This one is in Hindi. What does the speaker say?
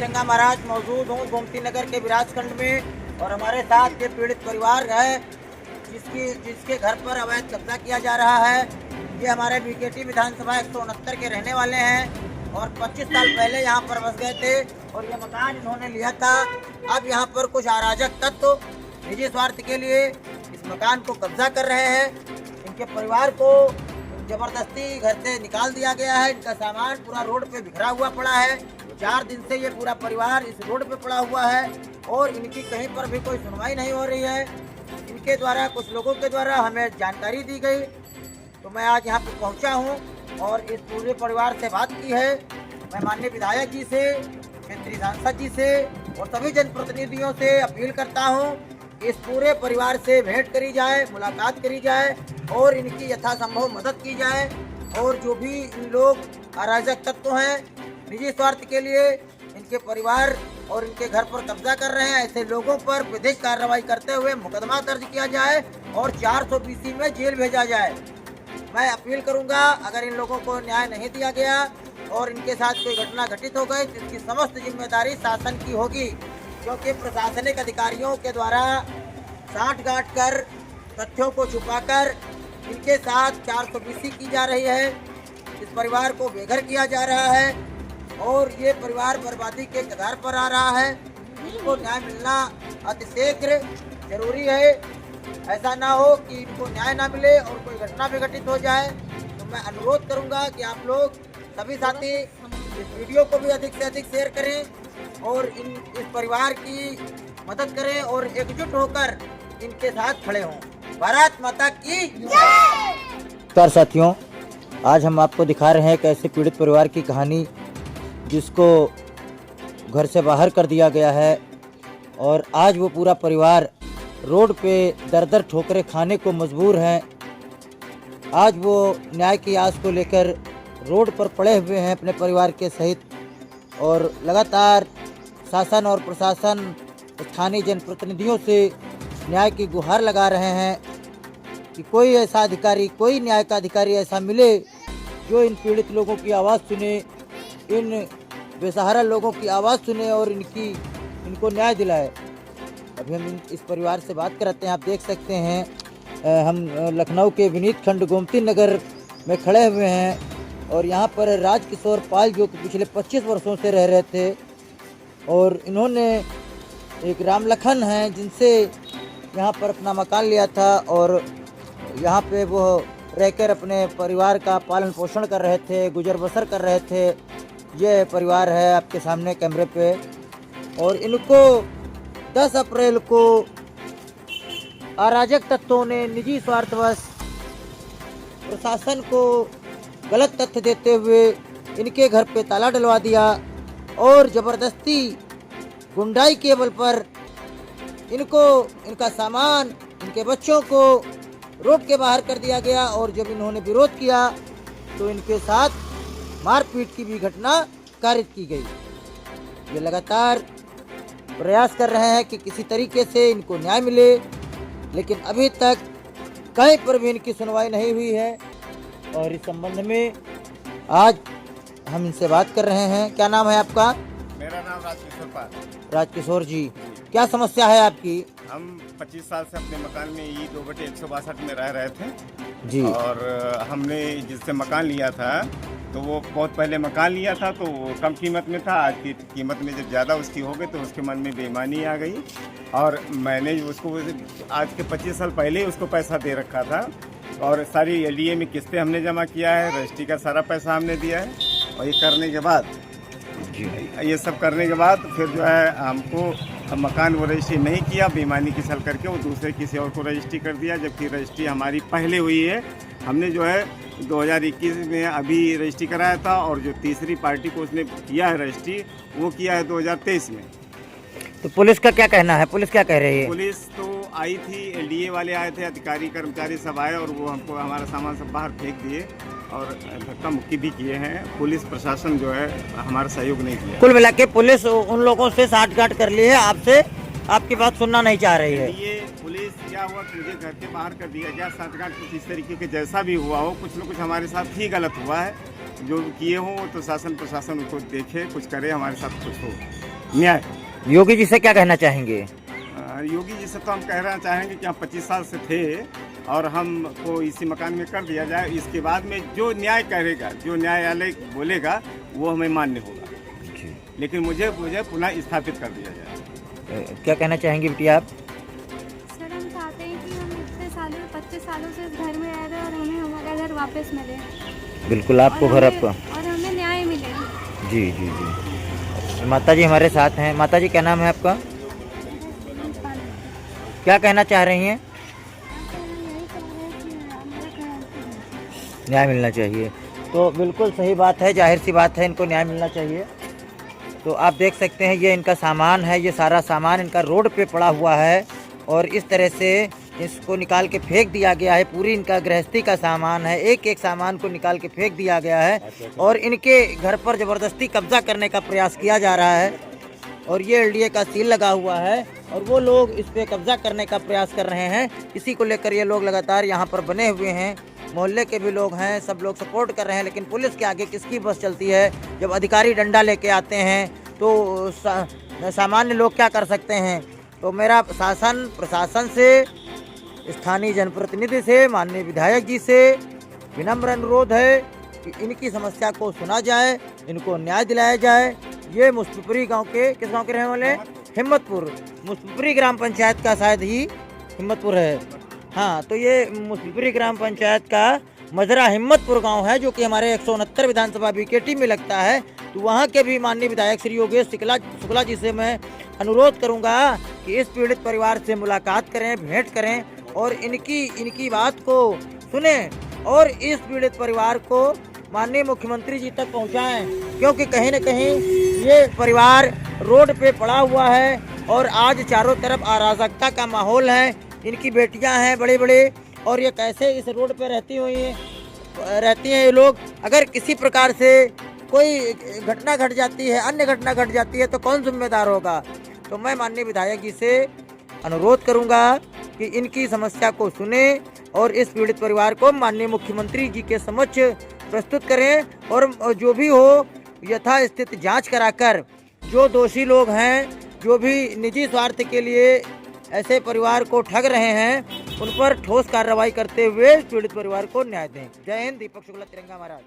तिरंगा महाराज मौजूद हूँ गोमती नगर के विराजखंड में और हमारे साथ ये पीड़ित परिवार है जिसके घर पर अवैध कब्जा किया जा रहा है। ये हमारे बीकेटी विधानसभा 169 के रहने वाले हैं और 25 साल पहले यहाँ पर बस गए थे और ये मकान इन्होंने लिया था। अब यहाँ पर कुछ अराजक तत्व निजी स्वार्थ के लिए इस मकान को कब्जा कर रहे हैं। इनके परिवार को जबरदस्ती घर से निकाल दिया गया है। इनका सामान पूरा रोड पे बिखरा हुआ पड़ा है। 4 दिन से ये पूरा परिवार इस रोड पे पड़ा हुआ है और इनकी कहीं पर भी कोई सुनवाई नहीं हो रही है। इनके द्वारा कुछ लोगों के द्वारा हमें जानकारी दी गई तो मैं आज यहाँ पे पहुँचा हूँ और इस पूरे परिवार से बात की है। मैं माननीय विधायक जी से, क्षेत्रीय सांसद जी से और सभी जनप्रतिनिधियों से अपील करता हूँ इस पूरे परिवार से भेंट करी जाए, मुलाकात करी जाए और इनकी यथासंभव मदद की जाए। और जो भी इन लोग अराजक तत्व हैं निजी स्वार्थ के लिए इनके परिवार और इनके घर पर कब्जा कर रहे हैं, ऐसे लोगों पर विधिक कार्रवाई करते हुए मुकदमा दर्ज किया जाए और 420 में जेल भेजा जाए। मैं अपील करूंगा अगर इन लोगों को न्याय नहीं दिया गया और इनके साथ कोई घटना घटित हो गई तो इसकी समस्त जिम्मेदारी शासन की होगी, क्योंकि प्रशासनिक अधिकारियों के द्वारा साठ-गांठ कर तथ्यों को छुपाकर इनके साथ 420 की जा रही है। इस परिवार को बेघर किया जा रहा है और ये परिवार बर्बादी के कगार पर आ रहा है। इनको न्याय मिलना अतिशीघ्र जरूरी है। ऐसा ना हो कि इनको न्याय ना मिले और कोई घटना भी घटित हो जाए। तो मैं अनुरोध करूंगा कि आप लोग सभी साथी इस वीडियो को भी अधिक से अधिक शेयर करें और इस परिवार की मदद करें और एकजुट होकर इनके साथ खड़े हों। भारत माता की जय। नमस्कार साथियों, आज हम आपको दिखा रहे हैं एक ऐसे पीड़ित परिवार की कहानी जिसको घर से बाहर कर दिया गया है और आज वो पूरा परिवार रोड पे दर-दर ठोकरें खाने को मजबूर हैं। आज वो न्याय की आस को लेकर रोड पर पड़े हुए हैं अपने परिवार के सहित और लगातार शासन और प्रशासन स्थानीय जनप्रतिनिधियों से न्याय की गुहार लगा रहे हैं कि कोई ऐसा अधिकारी, कोई न्याय का अधिकारी ऐसा मिले जो इन पीड़ित लोगों की आवाज़ सुने, इन बेसहारा लोगों की आवाज़ सुने और इनको न्याय दिलाए। अभी हम इस परिवार से बात करते हैं। आप देख सकते हैं हम लखनऊ के विनीत खंड गोमती नगर में खड़े हुए हैं और यहाँ पर राजकिशोर पाल जो कि पिछले 25 वर्षों से रह रहे थे और इन्होंने एक राम लखन हैं जिनसे यहाँ पर अपना मकान लिया था और यहाँ पे वो रहकर अपने परिवार का पालन पोषण कर रहे थे, गुजर बसर कर रहे थे। ये परिवार है आपके सामने कैमरे पे और इनको 10 अप्रैल को अराजक तत्वों ने निजी स्वार्थवश प्रशासन को गलत तथ्य देते हुए इनके घर पे ताला डलवा दिया और ज़बरदस्ती गुंडाई के बल पर इनका सामान, इनके बच्चों को रोड के बाहर कर दिया गया और जब इन्होंने विरोध किया तो इनके साथ मारपीट की भी घटना कारित की गई। ये लगातार प्रयास कर रहे हैं कि किसी तरीके से इनको न्याय मिले, लेकिन अभी तक कहीं पर भी इनकी सुनवाई नहीं हुई है और इस संबंध में आज हम इनसे बात कर रहे हैं। क्या नाम है आपका? मेरा नाम राजकिशोर पाल। राजकिशोर जी, क्या समस्या है आपकी? हम 25 साल से अपने मकान में ई 2/162 में रह रहे थे जी। और हमने जिससे मकान लिया था तो वो बहुत पहले मकान लिया था तो वो कम कीमत में था। आज की कीमत में जब ज़्यादा उसकी हो गई तो उसके मन में बेईमानी आ गई और मैंने उसको आज के 25 साल पहले ही उसको पैसा दे रखा था और सारी LDA में किस्तें हमने जमा किया है, रजिस्ट्री का सारा पैसा हमने दिया है और ये सब करने के बाद फिर जो है हमको मकान वो रजिस्ट्री नहीं किया, बेईमानी की सल करके वो दूसरे किसी और को रजिस्ट्री कर दिया, जबकि रजिस्ट्री हमारी पहले हुई है। हमने जो है 2021 में अभी रजिस्ट्री कराया था और जो तीसरी पार्टी को उसने किया है रजिस्ट्री वो किया है 2023 में। तो पुलिस का क्या कहना है? पुलिस क्या कह रही है? पुलिस तो आई थी, LDA वाले आए थे, अधिकारी कर्मचारी सब आए और वो हमको हमारा सामान सब बाहर फेंक दिए और धक्का मुक्की भी किए हैं। पुलिस प्रशासन जो है हमारा सहयोग नहीं किया। कुल मिला के पुलिस उन लोगों से साठगांठ कर ली है, आपसे आपकी बात सुनना नहीं चाह रही है। ये पुलिस क्या हुआ कि मुझे घर के बाहर कर दिया गया। साठगांठ कुछ इस तरीके के जैसा भी हुआ हो, कुछ न कुछ हमारे साथ ही गलत हुआ है। जो किए हों तो शासन प्रशासन उसको देखे, कुछ करे, हमारे साथ कुछ हो। न्याय। योगी जी से क्या कहना चाहेंगे? योगी जी से तो हम कहना चाहेंगे कि हम 25 साल से थे और हमको इसी मकान में कर दिया जाए। इसके बाद में जो न्याय करेगा, जो न्यायालय बोलेगा वो हमें मान्य होगा, लेकिन मुझे पुनः स्थापित कर दिया जाए। क्या कहना चाहेंगे बिटिया आप? सर, हम चाहते हैं कि हम इतने सालों 25 सालों से इस घर में रह रहे हैं और हमें हमारा घर वापस मिले। बिल्कुल, आपको घर आपका और हमें न्याय मिले। जी जी जी। माता जी हमारे साथ हैं। माता जी, क्या नाम है आपका? क्या कहना चाह रही हैं? न्याय मिलना चाहिए। तो बिल्कुल सही बात है, जाहिर सी बात है, इनको न्याय मिलना चाहिए। तो आप देख सकते हैं ये इनका सामान है, ये सारा सामान इनका रोड पे पड़ा हुआ है और इस तरह से इसको निकाल के फेंक दिया गया है। पूरी इनका गृहस्थी का सामान है, एक एक सामान को निकाल के फेंक दिया गया है और इनके घर पर ज़बरदस्ती कब्जा करने का प्रयास किया जा रहा है और ये एलडीए का सील लगा हुआ है और वो लोग इस पे कब्जा करने का प्रयास कर रहे हैं। इसी को लेकर ये लोग लगातार यहाँ पर बने हुए हैं। मोहल्ले के भी लोग हैं, सब लोग सपोर्ट कर रहे हैं, लेकिन पुलिस के आगे किसकी बस चलती है? जब अधिकारी डंडा लेके आते हैं तो सामान्य लोग क्या कर सकते हैं? तो मेरा प्रशासन से, स्थानीय जनप्रतिनिधि से, माननीय विधायक जी से विनम्र अनुरोध है कि इनकी समस्या को सुना जाए, इनको न्याय दिलाया जाए। ये मुस्तफापुरी गांव के, किस गांव के रहने वाले? हिम्मतपुर, मुस्तफापुरी ग्राम पंचायत का शायद ही हिम्मतपुर है। हाँ, तो ये मुस्तफापुरी ग्राम पंचायत का मजरा हिम्मतपुर गांव है, जो कि हमारे 169 विधानसभा बीकेटी में लगता है। तो वहाँ के भी माननीय विधायक श्री योगेश शुक्ला जी से मैं अनुरोध करूँगा कि इस पीड़ित परिवार से मुलाकात करें, भेंट करें और इनकी बात को सुने और इस पीड़ित परिवार को माननीय मुख्यमंत्री जी तक पहुंचाएं, क्योंकि कहीं न कहीं ये परिवार रोड पे पड़ा हुआ है और आज चारों तरफ अराजकता का माहौल है। इनकी बेटियां हैं बड़े बड़े और ये कैसे इस रोड पे रहती हैं ये लोग। अगर किसी प्रकार से कोई घटना घट जाती है, अन्य घटना घट जाती है, तो कौन जिम्मेदार होगा? तो मैं माननीय विधायक जी से अनुरोध करूंगा कि इनकी समस्या को सुने और इस पीड़ित परिवार को माननीय मुख्यमंत्री जी के समक्ष प्रस्तुत करें और जो भी हो यथास्थिति जांच कराकर जो दोषी लोग हैं, जो भी निजी स्वार्थ के लिए ऐसे परिवार को ठग रहे हैं, उन पर ठोस कार्रवाई करते हुए पीड़ित परिवार को न्याय दें। जय हिंद। दीपक शुक्ला, तिरंगा महाराज।